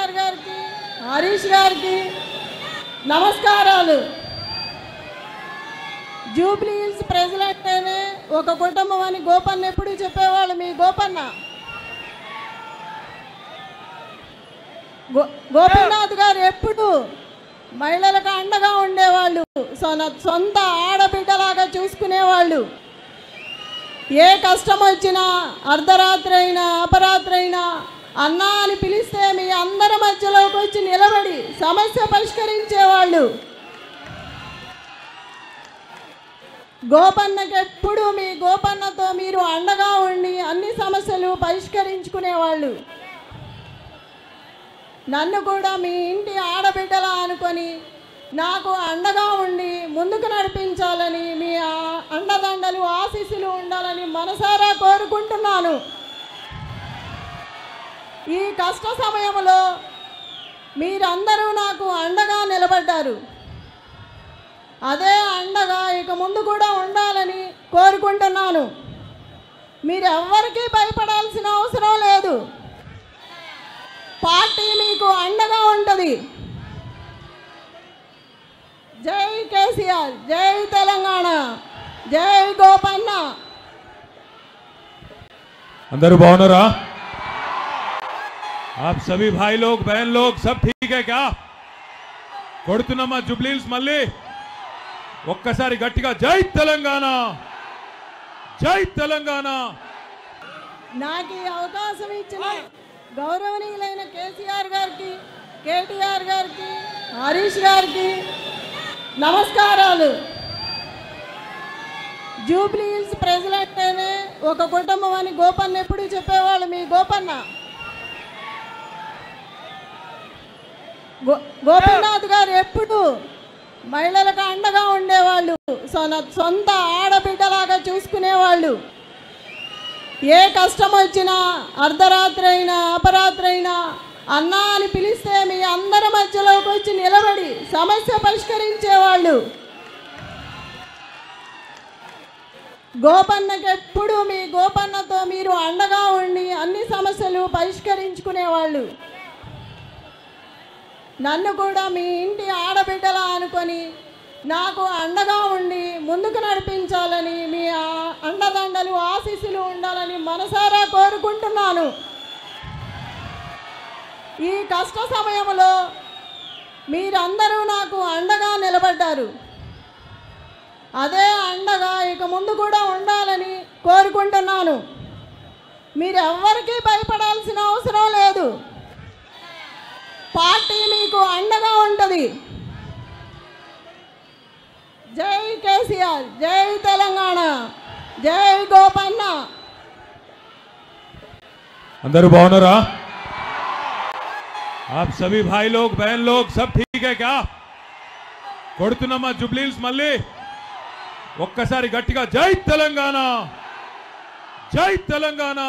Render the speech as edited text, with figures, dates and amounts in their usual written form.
కేసీఆర్ గారికి, హరీష్ గారికి నమస్కారాలు. జూబ్లీ హిల్స్ ప్రజలంటేనే ఒక కుటుంబం అని గోపన్న ఎప్పుడు చెప్పేవాళ్ళు. మీ గోపన్న గోపీనాథ్ గారు ఎప్పుడు మహిళలకు అండగా ఉండేవాళ్ళు, సొంత ఆడబిడ్డలాగా చూసుకునేవాళ్ళు. ఏ కష్టం వచ్చినా అర్ధరాత్రి అయినా అపరాత్రి అయినా అన్నా అని పిలిస్తే మీ అందరి మధ్యలోకి వచ్చి నిలబడి సమస్య పరిష్కరించేవాళ్ళు. గోపన్నకి ఎప్పుడు మీ గోపన్నతో మీరు అండగా ఉండి అన్ని సమస్యలు పరిష్కరించుకునేవాళ్ళు. నన్ను కూడా మీ ఇంటి ఆడబిడ్డలా అనుకొని నాకు అండగా ఉండి ముందుకు నడిపించాలని, మీ అండదండలు ఆశీస్సులు ఉండాలని మనసారా కోరుకుంటున్నాను. ఈ కష్ట సమయంలో మీరందరూ నాకు అండగా నిలబడ్డారు. అదే అండగా ఇక ముందు కూడా ఉండాలని కోరుకుంటున్నాను. మీరు ఎవ్వరికీ భయపడాల్సిన అవసరం లేదు. పార్టీ మీకు అండగా ఉంటుంది. జై కేసీఆర్, జై తెలంగాణ, జై గోపన్న. अंदर बावनरा आप सभी भाई लोग बहन लोग सब ठीक है क्या? కొడుతున్నమ్మ జూబ్లీ హిల్స్ మళ్ళీ ఒక్కసారి గట్టిగా జై తెలంగాణ, జై తెలంగాణ. నాకు ఈ అవకాశం ఇచ్చిన గౌరవనీయులైన కేసీఆర్ గారికి, కేటీఆర్ గారికి, హరీష్ గారికి నమస్కారాలు. జూబ్లీ హిల్స్ ప్రజలంటేనే ఒక కుటుంబం అని గోపన్న ఎప్పుడు చెప్పేవాళ్ళు. మీ గోపన్న గోపీనాథ్ గారు ఎప్పుడు మహిళలకు అండగా ఉండేవాళ్ళు, సొంత ఆడబిడ్డలాగా చూసుకునేవాళ్ళు. ఏ కష్టం వచ్చినా అర్ధరాత్రి అయినా అపరాత్రి అయినా అన్నా అని పిలిస్తే మీ అందరి మధ్యలోకి వచ్చి నిలబడి సమస్య పరిష్కరించేవాళ్ళు. గోపన్నకి ఎప్పుడు మీ గోపన్నతో మీరు అండగా ఉండి అన్ని సమస్యలు పరిష్కరించుకునేవాళ్ళు. నన్ను కూడా మీ ఇంటి ఆడబిడ్డలా అనుకొని నాకు అండగా ఉండి ముందుకు నడిపించాలని, మీ అండదండలు ఆశీస్సులు ఉండాలని మనసారా కోరుకుంటున్నాను. ఈ కష్ట సమయంలో మీరందరూ నాకు అండగా నిలబడ్డారు. అదే అండగా ఇక ముందు కూడా ఉండాలని కోరుకుంటున్నాను. మీరు ఎవ్వరికీ భయపడాల్సిన అవసరం లేదు. పార్టీ మీకు అండగా ఉంటుంది. జై కేసీఆర్, జై తెలంగాణ, జై గోపన్న. अंदर बावनरा आप सभी भाई लोग बहन लोग सब ठीक है क्या? కొడుతున్నమ్మ జూబ్లీ హిల్స్ మళ్ళీ ఒక్కసారి గట్టిగా జై తెలంగాణ, జై తెలంగాణ.